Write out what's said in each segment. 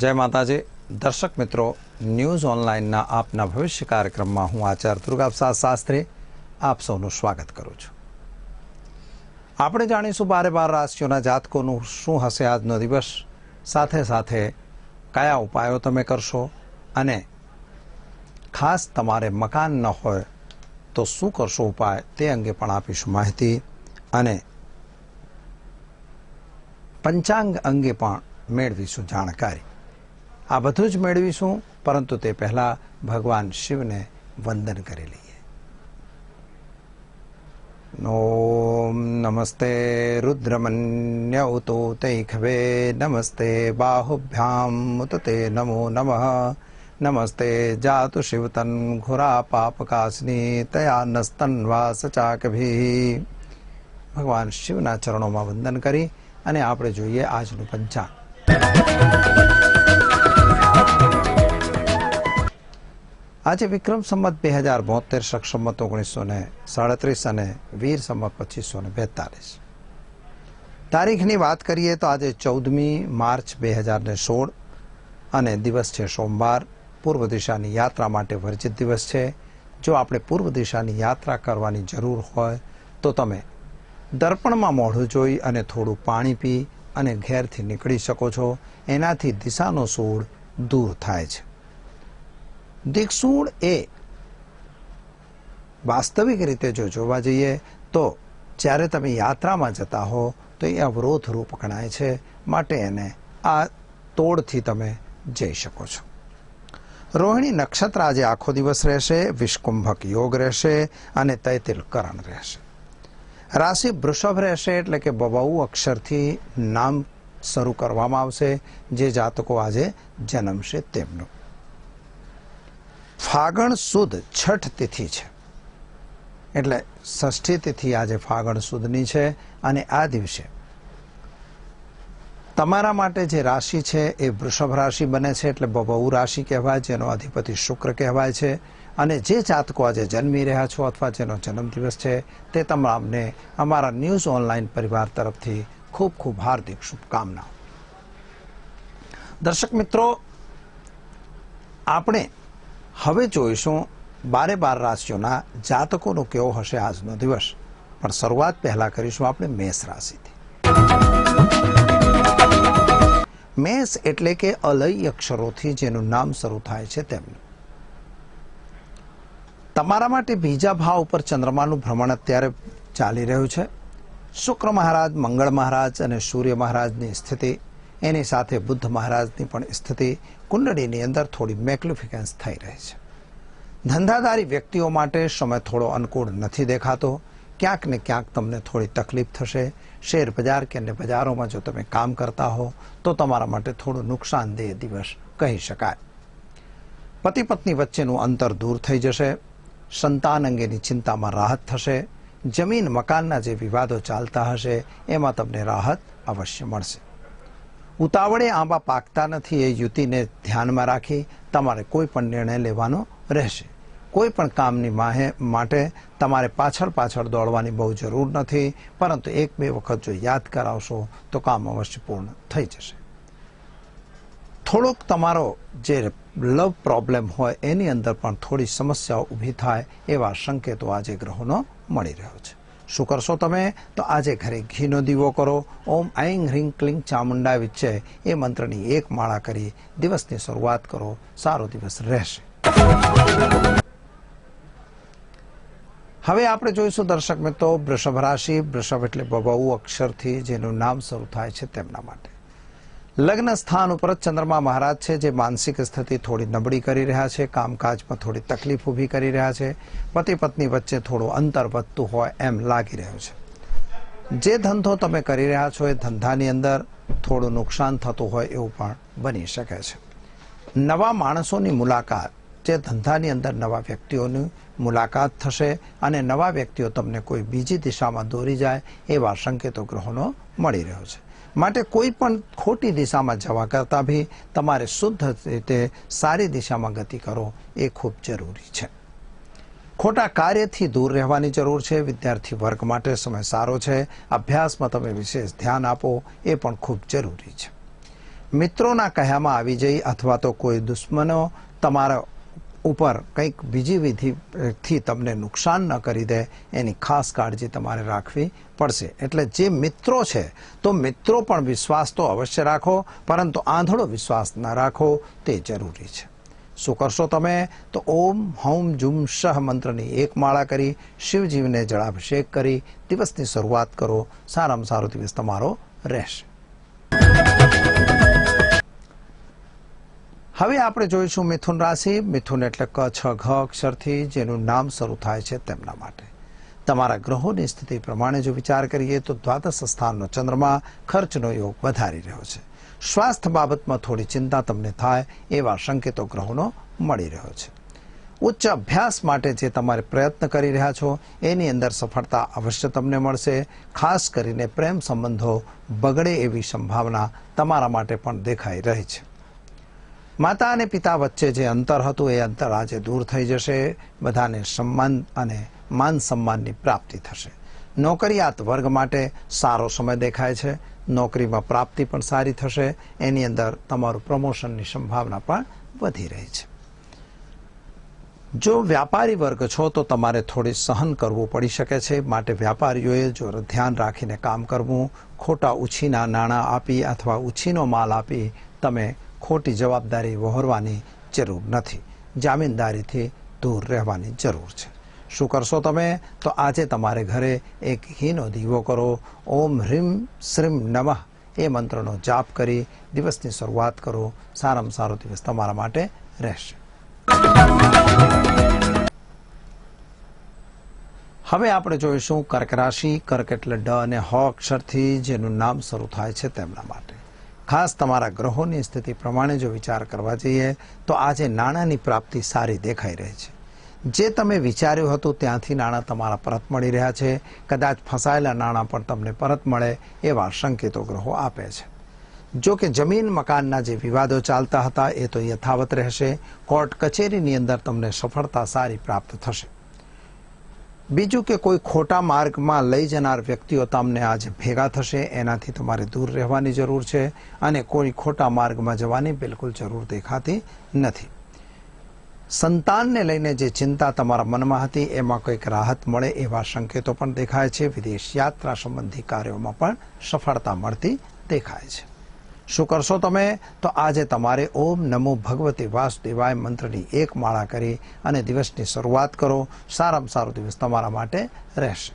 જય માતાજી દર્શક મિત્રો, ન્યૂઝ ઓનલાઈનના આપના ભવિષ્ય કાર્યક્રમમાં હું આચાર્ય દુર્ગાપ્રસાદ શાસ્ત્રી આપ સૌનું સ્વાગત કરું છું. આપણે જાણીશું 12 રાશિઓના જાતકોનું શું હશે આજનો દિવસ, સાથે સાથે કયા ઉપાયો તમે કરશો અને ખાસ તમારે મકાન ન હોય તો શું કરશો ઉપાય તે અંગે પણ આપીશું માહિતી અને પંચાંગ અંગે પણ મેળવીશું જાણકારી. આ બધું જ મેળવીશું, પરંતુ તે પહેલા ભગવાન શિવને વંદન કરી લઈએ. ઓમ નમસ્તે રુદ્રમન્ય ઉતો તૈખવે નમસ્તે બાહુભ્યામ ઉત તે નમો નમઃ નમસ્તે જાતુ શિવતન ઘોરા પાપકાસની તયા નસ્તન્વા સચાકભી. ભગવાન શિવના ચરણોમાં વંદન કરી અને આપણે જોઈએ આજનું પંચાંગ. આજે વિક્રમ સંમત 2072, શક સંમત 1937 અને વીર સંમત 2542. તારીખની વાત કરીએ તો આજે 14મી માર્ચ 2016 અને દિવસ છે સોમવાર. પૂર્વ દિશાની યાત્રા માટે વર્જિત દિવસ છે. જો આપણે પૂર્વ દિશાની યાત્રા કરવાની જરૂર હોય તો તમે દર્પણમાં મોઢું જોઈ અને થોડું પાણી પી અને ઘેરથી નીકળી શકો છો. એનાથી દિશાનો સૂળ દૂર થાય છે. દિક્સૂળ એ વાસ્તવિક રીતે જો જોવા જઈએ તો જ્યારે તમે યાત્રામાં જતા હો તો એ અવરોધ રૂપ ગણાય છે, માટે એને આ તોડથી તમે જઈ શકો છો. રોહિણી નક્ષત્ર આજે આખો દિવસ રહેશે. વિષકુંભક યોગ રહેશે અને તૈતિલ કરણ રહેશે. રાશિ વૃષભ રહેશે, એટલે કે બહુ અક્ષરથી નામ શરૂ કરવામાં આવશે. જે જાતકો આજે જન્મશે તેમનું. ફાગણ સુદ છઠ તિથિ છે, એટલે ષષ્ઠી તિથિ આજે ફાગણ સુદની છે. અને આ દિવસે તમારા માટે જે રાશિ છે એ વૃષભ રાશિ બને છે, એટલે બહુ રાશિ કહેવાય, જેનો અધિપતિ શુક્ર કહેવાય છે. અને જે જાતકો આજે જન્મી રહ્યા છો અથવા જેનો જન્મદિવસ છે તે તમામને અમારા ન્યૂઝ ઓનલાઈન પરિવાર તરફથી ખૂબ ખૂબ હાર્દિક શુભકામનાઓ. દર્શક મિત્રો, આપણે હવે જોઈશું 12 રાશિઓના જાતકોનો કેવો હશે આજનો દિવસ. પણ શરૂઆત પહેલા કરીશું આપણે મેષ રાશિથી. મેષ એટલે કે અલય અક્ષરોથી જેનું નામ શરૂ થાય છે તેમનું. તમારા માટે બીજા ભાવ ઉપર ચંદ્રમાનું ભ્રમણ અત્યારે ચાલી રહ્યું છે. શુક્ર મહારાજ, મંગળ મહારાજ અને સૂર્ય મહારાજની સ્થિતિ, એની સાથે બુદ્ધ મહારાજની પણ સ્થિતિ કુંડળીની અંદર થોડી મેગ્નિફિકન્સ થઈ રહી છે. ધંધાદારી વ્યક્તિઓ માટે સમય થોડો અનુકૂળ નથી દેખાતો. ક્યાંક ને ક્યાંક તમને થોડી તકલીફ થશે. શેર બજાર કે અન્ય બજારોમાં જો તમે કામ કરતા હો તો તમારા માટે થોડું નુકસાનદેહ દિવસ કહી શકાય. પતિ પત્ની વચ્ચેનું અંતર દૂર થઈ જશે. સંતાન અંગેની ચિંતામાં રાહત થશે. જમીન મકાનના જે વિવાદો ચાલતા હશે એમાં તમને રાહત અવશ્ય મળશે. ઉતાવળે આંબા પાકતા નથી એ યુતિને ધ્યાનમાં રાખી તમારે કોઈ પણ નિર્ણય લેવાનો રહેશે. કોઈ પણ કામની માટે તમારે પાછળ દોડવાની બહુ જરૂર નથી, પરંતુ 1-2 વખત જો યાદ કરાવશો તો કામ અવશ્ય પૂર્ણ થઈ જશે. થોડોક તમારો જે લવ પ્રોબ્લેમ હોય એની અંદર પણ થોડી સમસ્યાઓ ઊભી થાય એવા સંકેતો આજે ગ્રહોનો મળી રહ્યો છે. શું કરશો તમે? તો આજે ઘરે ઘીનો દીવો કરો. ઓમ ઐં હ્રીં ક્લીં ચામુંડા વિચ્ચે એ મંત્રની 1 માળા કરી દિવસની શરૂઆત કરો. સારો દિવસ રહેશે. હવે આપણે જોઈશું દર્શક મિત્રો વૃષભ રાશિ. વૃષભ એટલે બહુ અક્ષરથી જેનું નામ શરૂ થાય છે તેમના માટે. લગ્ન સ્થાન ઉપર ચંદ્રમા મહારાજ છે, જે માનસિક સ્થિતિ થોડી નબળી કરી રહ્યા છે, કામકાજમાં થોડી તકલીફ ઊભી કરી રહ્યા છે, પતિ પત્ની વચ્ચે થોડું અંતર વધતું હોય એમ લાગી રહ્યું છે. જે ધંધો તમે કરી રહ્યા છો એ ધંધાની અંદર થોડું નુકસાન થતું હોય એવું પણ બની શકે છે. નવા માણસોની મુલાકાત, જે ધંધાની અંદર નવા વ્યક્તિઓની મુલાકાત થશે અને નવા વ્યક્તિઓ તમને કોઈ બીજી દિશામાં દોરી જાય એવા સંકેતો ગ્રહોનો મળી રહ્યો છે. માટે કોઈ પણ ખોટી દિશામાં જવા કરતાં બી તમારે શુદ્ધ રીતે સારી દિશામાં ગતિ કરો એ ખૂબ જરૂરી છે. ખોટા કાર્યથી દૂર રહેવાની જરૂર છે. વિદ્યાર્થી વર્ગ માટે સમય સારો છે. અભ્યાસમાં તમે વિશેષ ધ્યાન આપો એ પણ ખૂબ જરૂરી છે. મિત્રોના કહેવામાં આવી જઈ અથવા તો કોઈ દુશ્મનો તમારા ઉપર કંઈક બીજી વિધિથી તમને નુકસાન ન કરી દે એની ખાસ કાળજી તમારે રાખવી પડશે. એટલે જે મિત્રો છે તો મિત્રો પણ વિશ્વાસ તો અવશ્ય રાખો, પરંતુ આંધળો વિશ્વાસ ન રાખો તે જરૂરી છે. શું કરશો તમે? તો ઓમ હૌમ જુમ શહ મંત્રની એક માળા કરી શિવજીને જળાભિષેક કરી દિવસની શરૂઆત કરો. સારામાં સારો દિવસ તમારો રહેશે. હવે આપણે જોઈશું મિથુન રાશિ. મિથુન એટલે ક છ ઘ અક્ષરથી જેનું નામ શરૂ થાય છે તેમના માટે તમારા ગ્રહોની સ્થિતિ પ્રમાણે જો વિચાર કરીએ તો દ્વાદશ સ્થાનનો ચંદ્રમા ખર્ચનો યોગ વધારી રહ્યો છે. સ્વાસ્થ્ય બાબતમાં થોડી ચિંતા તમને થાય એવા સંકેતો ગ્રહોનો મળી રહ્યો છે. ઉચ્ચ અભ્યાસ માટે જે તમારે પ્રયત્ન કરી રહ્યા છો એની અંદર સફળતા અવશ્ય તમને મળશે. ખાસ કરીને પ્રેમ સંબંધો બગડે એવી સંભાવના તમારા માટે પણ દેખાઈ રહી છે. માતા અને પિતા વચ્ચે જે અંતર હતું એ અંતર આજે દૂર થઈ જશે. બધાને સન્માન અને માન સન્માનની પ્રાપ્તિ થશે. નોકરિયાત વર્ગ માટે સારો સમય દેખાય છે. નોકરીમાં પ્રાપ્તિ પણ સારી થશે. એની અંદર તમારું પ્રમોશનની સંભાવના પણ વધી રહી છે. જો વ્યાપારી વર્ગ છો તો તમારે થોડી સહન કરવું પડી શકે છે. માટે વ્યાપારીઓએ જો ધ્યાન રાખીને કામ કરવું. ખોટા ઉછીના નાણાં આપી અથવા ઉછીનો માલ આપી તમે ખોટી જવાબદારી વહોરવાની જરૂર નથી. જામીનદારીથી દૂર રહેવાની જરૂર છે. શું કરશો તમે? તો આજે તમારે ઘરે એક ઘીનો દીવો કરો. ઓમ હ્રીમ શ્રીમ નમઃ એ મંત્રનો જાપ કરી દિવસની શરૂઆત કરો. સારામાં સારો દિવસ તમારા માટે રહેશે. હવે આપણે જોઈશું કર્ક રાશિ. કર્ક એટલે ડ અને હ અક્ષરથી જેનું નામ શરૂ થાય છે તેમના માટે ખાસ તમારા ગ્રહોની સ્થિતિ પ્રમાણે જો વિચાર કરવા જઈએ તો આજે નાણાંની પ્રાપ્તિ સારી દેખાઈ રહી છે. જે તમે વિચાર્યું હતું ત્યાંથી નાણાં તમારા પરત મળી રહ્યા છે. કદાચ ફસાયેલા નાણાં પણ તમને પરત મળે એવા સંકેતો ગ્રહો આપે છે. જો કે જમીન મકાનના જે વિવાદો ચાલતા હતા એ તો યથાવત રહેશે. કોર્ટ કચેરીની અંદર તમને સફળતા સારી પ્રાપ્ત થશે. બીજું કે કોઈ ખોટા માર્ગમાં લઈ જનાર વ્યક્તિઓ તમને આજે ભેગા થશે. એનાથી તમારે દૂર રહેવાની જરૂર છે અને કોઈ ખોટા માર્ગમાં જવાની બિલકુલ જરૂર દેખાતી નથી. સંતાનને લઈને જે ચિંતા તમારા મનમાં હતી એમાં કંઈક રાહત મળે એવા સંકેતો પણ દેખાય છે. વિદેશ યાત્રા સંબંધી કાર્યોમાં પણ સફળતા મળતી દેખાય છે. શું કરશો તમે? તો આજે તમારે ઓમ નમો ભગવતે વાસુદેવાય મંત્રની એક માળા કરી અને દિવસની શરૂઆત કરો. સારામાં સારો દિવસ તમારા માટે રહેશે.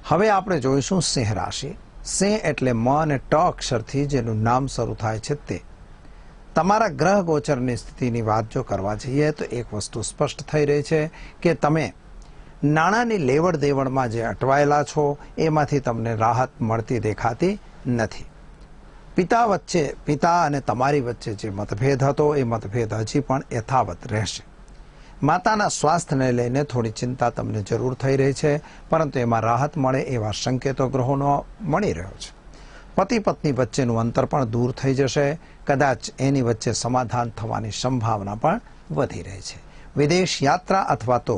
હવે આપણે જોઈશું સિંહ રાશિ. સિંહ એટલે મ અને ટ અક્ષરથી જેનું નામ શરૂ થાય છે તે તમારા ગ્રહ ગોચરની સ્થિતિની વાત જો કરવા જઈએ તો એક વસ્તુ સ્પષ્ટ થઈ રહી છે કે તમે નાણાંની લેવડ દેવડમાં જે અટવાયેલા છો એમાંથી તમને રાહત મળતી દેખાતી નથી. પિતા અને તમારી વચ્ચે જે મતભેદ હતો એ મતભેદ હજી પણ યથાવત રહેશે. માતાના સ્વાસ્થ્યને લઈને થોડી ચિંતા તમને જરૂર થઈ રહી છે, પરંતુ એમાં રાહત મળે એવા સંકેતો ગ્રહોનો મળી રહ્યો છે. પતિ પત્ની વચ્ચેનું અંતર પણ દૂર થઈ જશે. કદાચ એની વચ્ચે સમાધાન થવાની સંભાવના પણ વધી રહી છે. વિદેશ યાત્રા અથવા તો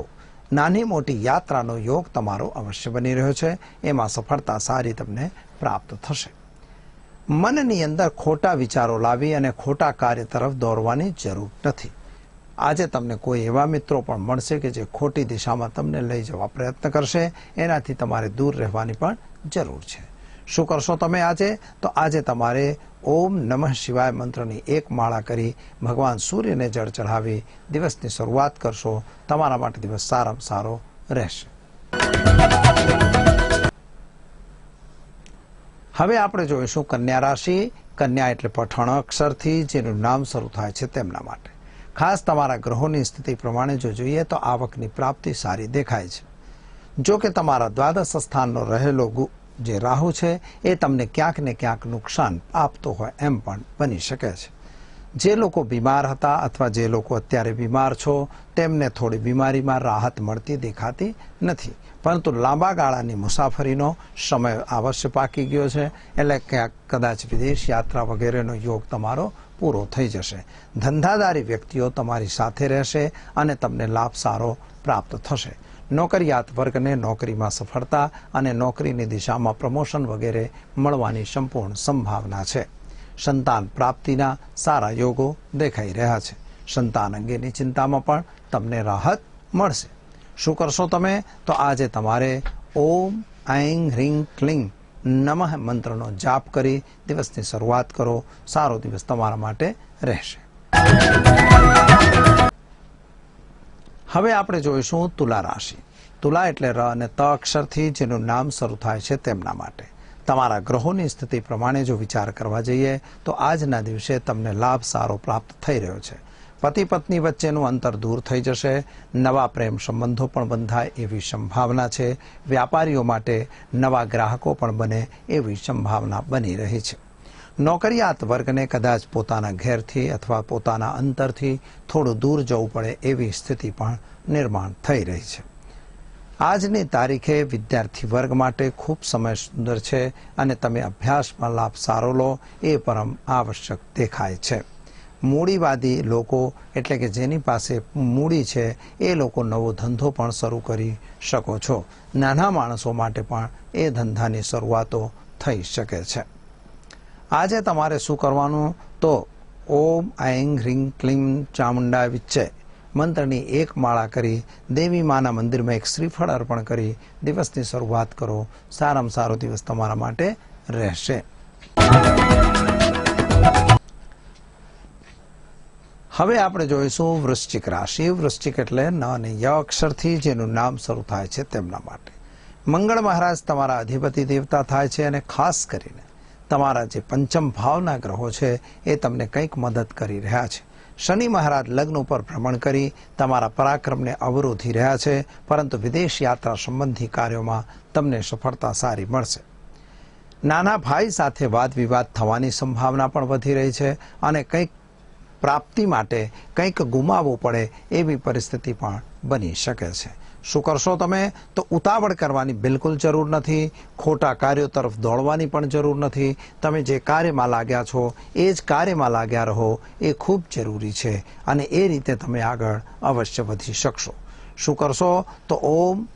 નાની મોટી યાત્રાનો યોગ તમારો અવશ્ય બની રહ્યો છે. એમાં સફળતા સારી તમને પ્રાપ્ત થશે. મનની અંદર ખોટા વિચારો લાવી અને ખોટા કાર્ય તરફ દોરવાની જરૂર નથી. આજે તમને કોઈ એવા મિત્રો પણ મળશે કે જે ખોટી દિશામાં તમને લઈ જવા પ્રયત્ન કરશે. એનાથી તમારે દૂર રહેવાની પણ જરૂર છે. શું કરશો તમે આજે? તો આજે તમારે ઓમ નમઃ શિવાય મંત્રની એક માળા કરી ભગવાન સૂર્યને જળ ચઢાવી દિવસની શરૂઆત કરશો. તમારા માટે દિવસ સારામાં સારો રહેશે. હવે આપણે જોઈશું કન્યા રાશિ. કન્યા એટલે પઠણ અક્ષરથી જેનું નામ શરૂ થાય છે તેમના માટે ખાસ તમારા ગ્રહોની સ્થિતિ પ્રમાણે જો જોઈએ તો આવકની પ્રાપ્તિ સારી દેખાય છે. જો કે તમારા દ્વાદશ સ્થાનનો રહેલો જે રાહુ છે એ તમને ક્યાંક ને ક્યાંક નુકસાન આપતો હોય એમ પણ બની શકે છે. જે લોકો બીમાર હતા અથવા જે લોકો અત્યારે બીમાર છો તેમને થોડી બીમારીમાં રાહત મળતી દેખાતી નથી, પરંતુ લાંબા ગાળાની મુસાફરીનો સમય અવશ્ય પાકી ગયો છે. એટલે ક્યાંક કદાચ વિદેશ યાત્રા વગેરેનો યોગ તમારો પૂરો થઈ જશે. ધંધાદારી વ્યક્તિઓ તમારી સાથે રહેશે અને તમને લાભ સારો પ્રાપ્ત થશે. નોકરિયાત વર્ગને નોકરીમાં સફળતા અને નોકરીની દિશામાં પ્રમોશન વગેરે મળવાની સંપૂર્ણ સંભાવના છે. સંતાન પ્રાપ્તિના સારા યોગો દેખાઈ રહ્યા છે. સંતાન અંગેની ચિંતામાં પણ તમને રાહત મળશે. શું કરશો તમે? તો આજે તમારે ઓમ ઐં હ્રીં ક્લીં નમઃ મંત્રનો જાપ કરી દિવસની શરૂઆત કરો. સારો દિવસ તમારા માટે રહેશે. હવે આપણે જોઈશું તુલા રાશિ. તુલા એટલે ર અને ત અક્ષરથી જેનું નામ શરૂ થાય છે તેમના માટે તમારા ગ્રહોની સ્થિતિ પ્રમાણે જો વિચાર કરવા જઈએ તો આજના દિવસે તમને લાભ સારો પ્રાપ્ત થઈ રહ્યો છે. પતિ પત્ની વચ્ચેનું અંતર દૂર થઈ જશે. નવા પ્રેમ સંબંધો પણ બંધાય એવી સંભાવના છે. વ્યાપારીઓ માટે નવા ગ્રાહકો પણ બને એવી સંભાવના બની રહી છે. નોકરિયાત વર્ગને કદાચ પોતાના ઘેરથી અથવા પોતાના અંતરથી થોડું દૂર જવું પડે એવી સ્થિતિ પણ નિર્માણ થઈ રહી છે. આજની તારીખે વિદ્યાર્થી વર્ગ માટે ખૂબ સમય સુંદર છે અને તમે અભ્યાસમાં લાભ સારો લો એ પરમ આવશ્યક દેખાય છે. મૂડીવાદી લોકો એટલે કે જેની પાસે મૂડી છે એ લોકો નવો ધંધો પણ શરૂ કરી શકો છો. નાના માણસો માટે પણ એ ધંધાની શરૂઆતો થઈ શકે છે. આજે તમારે શું કરવાનું? તો ઓમ ઐં હ્રીં ક્લીં ચામુંડા વિચ્ચે મંત્રની એક માળા કરી દેવી માના મંદિરમાં એક શ્રીફળ અર્પણ કરી દિવસની શરૂઆત કરો. સારામાં સારો દિવસ તમારા માટે રહેશે. હવે આપણે જોઈશું વૃશ્ચિક રાશિ. વૃશ્ચિક એટલે ન અને ય અક્ષરથી જેનું નામ શરૂ થાય છે તેમના માટે મંગળ મહારાજ તમારા અધિપતિ દેવતા થાય છે અને ખાસ કરીને તમારા જે પંચમ ભાવના ગ્રહો છે એ તમને કંઈક મદદ કરી રહ્યા છે. શનિ મહારાજ લગ્ન ઉપર ભ્રમણ કરી તમારા પરાક્રમને અવરોધી રહ્યા છે, પરંતુ વિદેશ યાત્રા સંબંધી કાર્યોમાં તમને સફળતા સારી મળશે. નાના ભાઈ સાથે વાદ વિવાદ થવાની સંભાવના પણ વધી રહી છે અને કંઈક પ્રાપ્તિ માટે કંઈક ગુમાવવું પડે એવી પરિસ્થિતિ પણ બની શકે છે. શું કરશો તમે? તો ઉતાવળ કરવાની બિલકુલ જરૂર નથી. ખોટા કાર્યો તરફ દોડવાની પણ જરૂર નથી. તમે જે કાર્યમાં લાગ્યા છો એ જ કાર્યમાં લાગ્યા રહો એ ખૂબ જરૂરી છે અને એ રીતે તમે આગળ અવશ્ય વધી શકશો. શું કરશો? તો ઓમ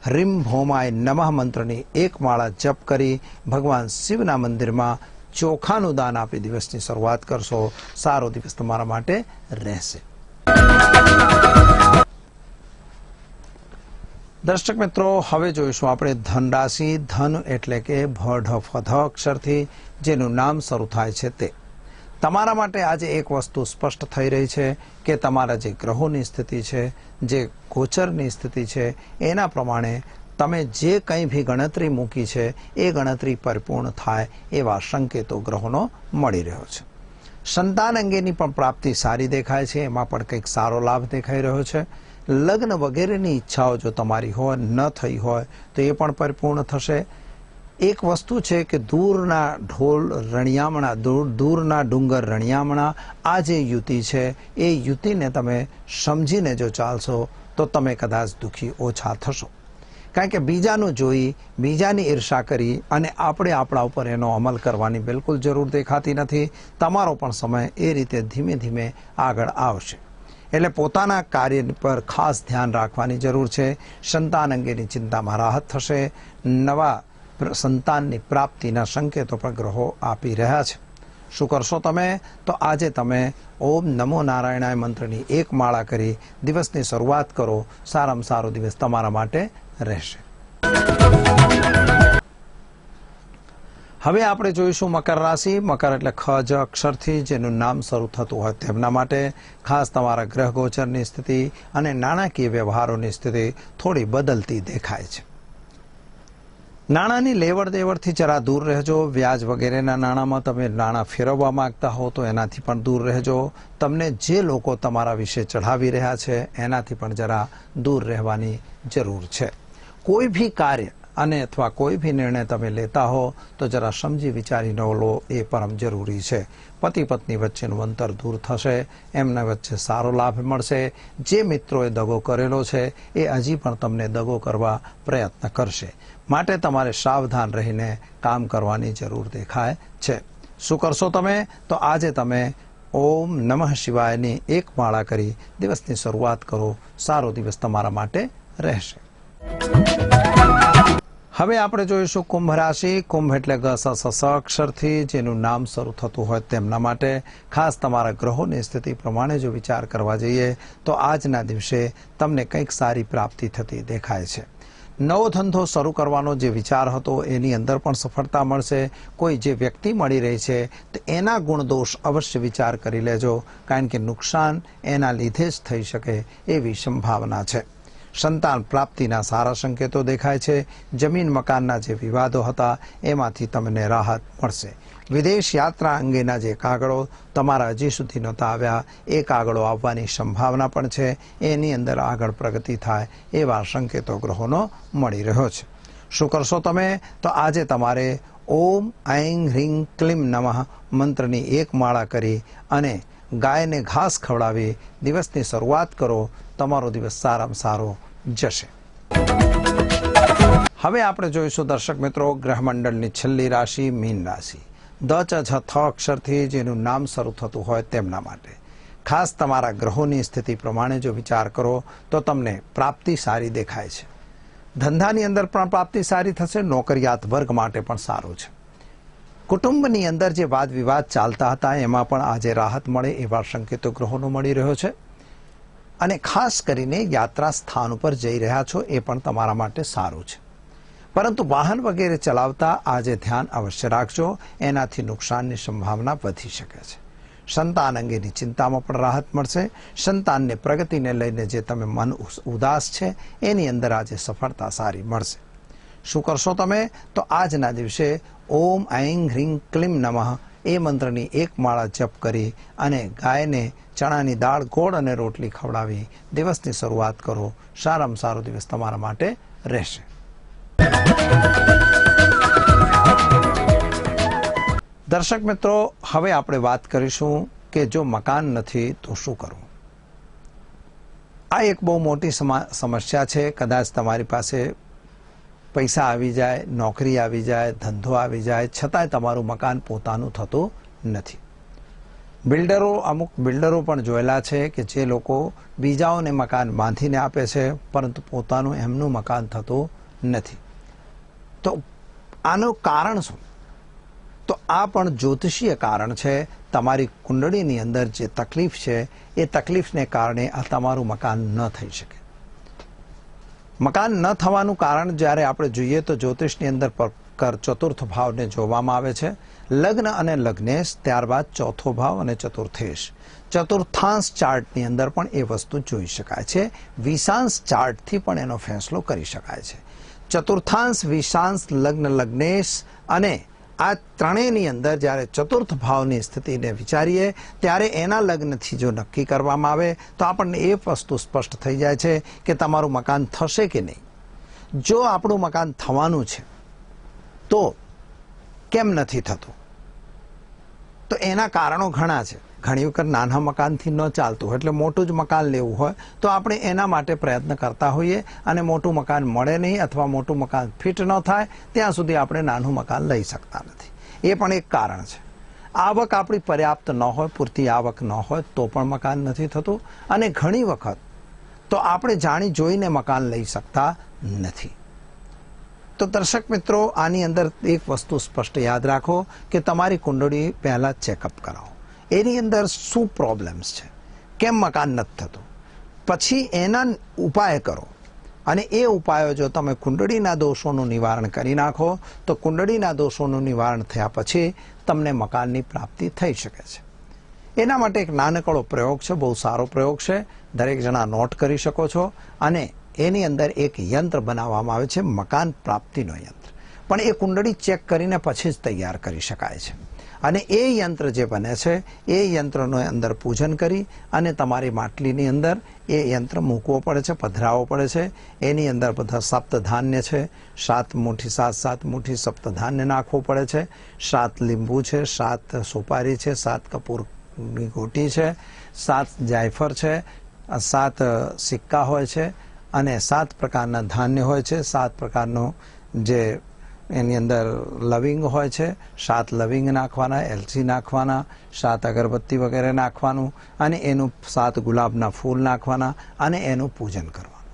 હ્રીમ ભૌમાય નમઃ મંત્રની એક માળા જપ કરી ભગવાન શિવના મંદિરમાં ચોખાનું દાન આપી દિવસની શરૂઆત કરશો. સારો દિવસ તમારા માટે રહેશે. દર્શક મિત્રો, હવે જોઈશું આપણે ધન રાશિ. ધન એટલે કે ભ ઢ ફ ધ અક્ષરથી જેનું નામ શરૂ થાય છે તે તમારા માટે આજે એક વસ્તુ સ્પષ્ટ થઈ રહી છે કે તમારા જે ગ્રહોની સ્થિતિ છે, જે ગોચરની સ્થિતિ છે એના પ્રમાણે તમે જે કંઈ ભી ગણતરી મૂકી છે એ ગણતરી પરિપૂર્ણ થાય એવા સંકેતો ગ્રહોનો મળી રહ્યો છે. સંતાન અંગેની પણ પ્રાપ્તિ સારી દેખાય છે. એમાં પણ કંઈક સારો લાભ દેખાઈ રહ્યો છે. લગ્ન વગેરેની ઈચ્છાઓ જો તમારી હોય ન થઈ હોય તો એ પણ પરિપૂર્ણ થશે. એક વસ્તુ છે કે દૂરના ઢોલ રણિયામણા, દૂરના ડુંગર રણિયામણા, આ જે યુતિ છે એ યુતિને તમે સમજીને જો ચાલશો તો તમે કદાચ દુઃખી ઓછા થશો. કારણ કે બીજાનું જોઈ, બીજાની ઈર્ષા કરી અને આપણે આપણા ઉપર એનો અમલ કરવાની બિલકુલ જરૂર દેખાતી નથી. તમારો પણ સમય એ રીતે ધીમે ધીમે આગળ આવશે. એટલે પોતાના કાર્ય પર ખાસ ધ્યાન રાખવાની જરૂર છે. સંતાન અંગેની ચિંતામાં રાહત થશે. નવા સંતાનની પ્રાપ્તિના સંકેતો પણ ગ્રહો આપી રહ્યા છે. શું કરશો તમે? તો આજે તમે ઓમ નમો નારાયણાય મંત્રની એક માળા કરી દિવસની શરૂઆત કરો. સારામાં સારો દિવસ તમારા માટે રહેશે. હવે આપણે જોઈશું મકર રાશિ. મકર એટલે ખ જ અક્ષરથી જેનું નામ શરૂ થતું હોય તેમના માટે ખાસ તમારા ગ્રહ ગોચરની સ્થિતિ અને નાણાકીય વ્યવહારોની સ્થિતિ થોડી બદલતી દેખાય છે. નાણાંની લેવડ દેવડથી જરા દૂર રહેજો. વ્યાજ વગેરેના નાણાંમાં તમે નાણાં ફેરવવા માંગતા હો તો એનાથી પણ દૂર રહેજો. તમને જે લોકો તમારા વિશે ચઢાવી રહ્યા છે એનાથી પણ જરા દૂર રહેવાની જરૂર છે. કોઈ ભી કાર્ય અને અથવા કોઈ ભી નિર્ણય તમે લેતા હો તો જરા સમજી વિચારીને લો, એ પરમ જરૂરી છે. પતિ પત્ની વચ્ચેનું અંતર દૂર થશે, એમના વચ્ચે સારો લાભ મળશે. જે મિત્રોએ દગો કરેલો છે એ હજી પણ તમને દગો કરવા પ્રયત્ન કરશે, માટે તમારે સાવધાન રહીને કામ કરવાની જરૂર દેખાય છે. શું કરશો તમે? તો આજે તમે ઓમ નમઃ શિવાયની એક માળા કરી દિવસની શરૂઆત કરો. સારો દિવસ તમારા માટે રહેશે. હવે આપણે જોઈશું કુંભ રાશિ. કુંભ એટલે સ અક્ષરથી જેનું નામ શરૂ થતું હોય તેમના માટે ખાસ તમારા ગ્રહોની સ્થિતિ પ્રમાણે જો વિચાર કરવા જઈએ તો આજના દિવસે તમને કંઈક સારી પ્રાપ્તિ થતી દેખાય છે. નવો ધંધો શરૂ કરવાનો જે વિચાર હતો એની અંદર પણ સફળતા મળશે. કોઈ જે વ્યક્તિ મળી રહી છે તો એના ગુણદોષ અવશ્ય વિચાર કરી લેજો, કારણ કે નુકસાન એના લીધે જ થઈ શકે એવી સંભાવના છે. સંતાન પ્રાપ્તિના સારા સંકેતો દેખાય છે. જમીન મકાનના જે વિવાદો હતા એમાંથી તમને રાહત મળશે. વિદેશ યાત્રા અંગેના જે કાગળો તમારા હજી સુધી નહોતા આવ્યા એ કાગળો આવવાની સંભાવના પણ છે. એની અંદર આગળ પ્રગતિ થાય એવા સંકેતો ગ્રહોનો મળી રહ્યો છે. શું કરશો તમે? તો આજે તમારે ઓમ ઐં હ્રીં ક્લીમ નમઃ મંત્રની એક માળા કરી અને ગાયને ઘાસ ખવડાવી દિવસની શરૂઆત કરો. તમારો દિવસ સારામાં સારો જશે. હવે આપણે જોઈશું દર્શક મિત્રો ગ્રહમંડળની છેલ્લી રાશિ મીન રાશિ. દ ચ છ થ અક્ષરથી જેનું નામ શરૂ થતું હોય તેમના માટે ખાસ તમારા ગ્રહોની સ્થિતિ પ્રમાણે જો વિચાર કરો તો તમને પ્રાપ્તિ સારી દેખાય છે. ધંધાની અંદર પણ પ્રાપ્તિ સારી થશે. નોકરિયાત વર્ગ માટે પણ સારું છે. કુટુંબની અંદર જે વાદ વિવાદ ચાલતા હતા એમાં પણ આજે રાહત મળે એવા સંકેતો ગ્રહોનો મળી રહ્યો છે. અને ખાસ કરીને યાત્રા સ્થાન ઉપર જઈ રહ્યા છો એ પણ તમારા માટે સારું છે. પરંતુ વાહન વગેરે ચલાવતા આજે ધ્યાન અવશ્ય રાખજો, એનાથી નુકસાનની સંભાવના વધી શકે છે. સંતાન અંગેની ચિંતામાં પણ રાહત મળશે. સંતાનને પ્રગતિને લઈને જે તમે મન ઉદાસ છે એની અંદર આજે સફળતા સારી મળશે. શું કરશો તમે? તો આજના દિવસે ઓમ ઐં હ્રીં ક્લીમ નમઃ એ મંત્રની એક માળા જપ કરી અને ગાયને ચણાની દાળ, ગોળ અને રોટલી ખવડાવી દિવસની શરૂઆત કરો. સારામાં સારો દિવસ તમારા માટે રહેશે. દર્શક મિત્રો, હવે આપણે વાત કરીશું કે જો મકાન નથી તો શું કરવું. આ એક બહુ મોટી સમસ્યા છે. કદાચ તમારી પાસે પૈસા આવી જાય, નોકરી આવી જાય, ધંધો આવી જાય, છતાંય તમારું મકાન પોતાનું થતું નથી. અમુક બિલ્ડરો પણ જોયેલા છે કે જે લોકો બીજાઓને મકાન બાંધીને આપે છે પરંતુ પોતાનું એમનું મકાન થતું નથી. તો આનું કારણ શું? તો આ પણ જ્યોતિષીય કારણ છે. તમારી કુંડળીની અંદર જે તકલીફ છે એ તકલીફને કારણે આ તમારું મકાન ન થઈ શકે. મકાન ન થવાનું કારણ જ્યારે આપણે જોઈએ તો જ્યોતિષની અંદર ચતુર્થ ભાવને જોવામાં આવે છે. લગ્ન અને લગ્નેશ, ત્યારબાદ ચોથો ભાવ અને ચતુર્થેશ. ચતુર્થાંશ ચાર્ટની અંદર પણ એ વસ્તુ જોઈ શકાય છે. વિષાંશ ચાર્ટથી પણ એનો ફેંસલો કરી શકાય છે. ચતુર્થાંશ, વિષાંશ, લગ્ન, લગ્નેશ અને આ ત્રણેયની અંદર જ્યારે ચતુર્થ ભાવની સ્થિતિને વિચારીએ ત્યારે એના લગ્નથી જો નક્કી કરવામાં આવે તો આપણને એ વસ્તુ સ્પષ્ટ થઈ જાય છે કે તમારું મકાન થશે કે નહીં. જો આપણું મકાન થવાનું છે તો કેમ નથી થતું? તો એના કારણો ઘણા છે. ઘણી વખત નાના મકાનથી ન ચાલતું એટલે મોટું જ મકાન લેવું હોય તો આપણે એના માટે પ્રયત્ન કરતા હોઈએ અને મોટું મકાન મળે નહીં અથવા મોટું મકાન ફિટ ન થાય ત્યાં સુધી આપણે નાનું મકાન લઈ શકતા નથી. એ પણ એક કારણ છે. આવક આપણી પર્યાપ્ત ન હોય, પૂરતી આવક ન હોય તો પણ મકાન નથી થતું. અને ઘણી વખત તો આપણે જાણી જોઈને મકાન લઈ શકતા નથી. તો દર્શક મિત્રો, આની અંદર એક વસ્તુ સ્પષ્ટ યાદ રાખો કે તમારી કુંડળી પહેલાં ચેકઅપ કરાવો. એની અંદર શું પ્રોબ્લેમ્સ છે, કેમ મકાન નથી થતું, પછી એના ઉપાય કરો. અને એ ઉપાયો જો તમે કુંડળીના દોષોનું નિવારણ કરી નાખો તો કુંડળીના દોષોનું નિવારણ થયા પછી તમને મકાનની પ્રાપ્તિ થઈ શકે છે. એના માટે એક નાનકડો પ્રયોગ છે, બહુ સારો પ્રયોગ છે. દરેક જણા નોટ કરી શકો છો. અને એની અંદર એક યંત્ર બનાવવામાં આવે છે, મકાન પ્રાપ્તિનો યંત્ર. પણ એ કુંડળી ચેક કરીને પછી જ તૈયાર કરી શકાય છે. અને એ યંત્ર જે બને છે એ યંત્રનો અંદર પૂજન કરી અને તમારી માટલીની અંદર એ યંત્ર મૂકવો પડે છે, પધરાવવો પડે છે. એની અંદર બધા સપ્તધાન્ય છે, 7 મુઠ્ઠી સપ્તધાન્ય નાખવું પડે છે, 7 લીંબુ છે, 7 સોપારી છે, 7 કપૂરની ગોટી છે, 7 જાયફળ છે, 7 સિક્કા હોય છે અને 7 પ્રકારના ધાન્ય હોય છે, 7 પ્રકારનો જે એની અંદર લવિંગ હોય છે, 7 લવિંગ નાખવાના, એલચી નાખવાના, 7 અગરબત્તી વગેરે નાખવાનું અને એનું 7 ગુલાબના ફૂલ નાખવાના અને એનું પૂજન કરવાનું.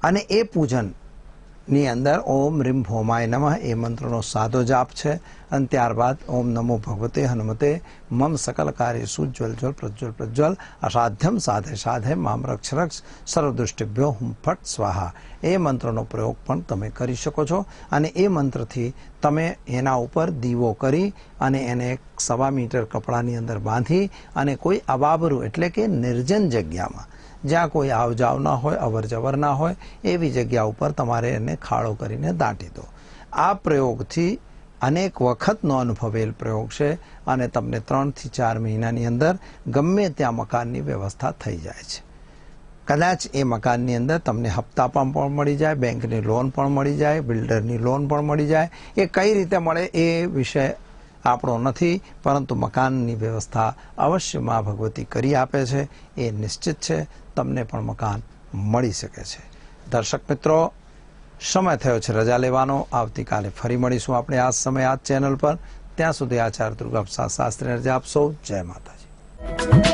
અને એ પૂજનની અંદર ઓમ રીમ ભૌમાય નમઃ એ મંત્રનો સાદો જાપ છે. અને ત્યારબાદ ઓમ નમો ભગવતે હનુમતે મમ સકલ કાર્યેષુ જ્વલ પ્રજ્વલ અસાધ્યમ સાધે સાધે મામ રક્ષ સર્વદૃષ્ટિભ્યો હુમ ફટ સ્વાહા એ મંત્રનો પ્રયોગ પણ તમે કરી શકો છો. અને એ મંત્રથી તમે એના ઉપર દીવો કરી અને એને 1.25 મીટર કપડાની અંદર બાંધી અને કોઈ અવાબરું એટલે કે નિર્જન જગ્યામાં જ્યાં કોઈ આવજાવ ના હોય, અવર જવર ના હોય એવી જગ્યા ઉપર તમારે એને ખાડો કરીને દાટી દો. આ પ્રયોગથી અનેક વખતનો અનુભવેલ પ્રયોગ છે અને તમને 3 થી 4 મહિનાની અંદર ગમે ત્યાં મકાનની વ્યવસ્થા થઈ જાય છે. કદાચ એ મકાનની અંદર તમને હપ્તા પણ મળી જાય, બેંકની લોન પણ મળી જાય, બિલ્ડરની લોન પણ મળી જાય. એ કઈ રીતે મળે એ વિષય આપણો નથી, પરંતુ મકાનની વ્યવસ્થા અવશ્ય મા ભગવતી કરી આપે છે. એ નિશ્ચિત છે, તમને પણ મકાન મળી શકે છે. દર્શક મિત્રો, સમય થયો છે રજા લેવાનો. આવતીકાલે ફરી મળીશું આપણે આ જ સમય આ જ ચેનલ પર. ત્યાં સુધી આચાર્ય દુર્ગાપ્રસાદ શાસ્ત્રીને રજા આપશો. જય માતાજી.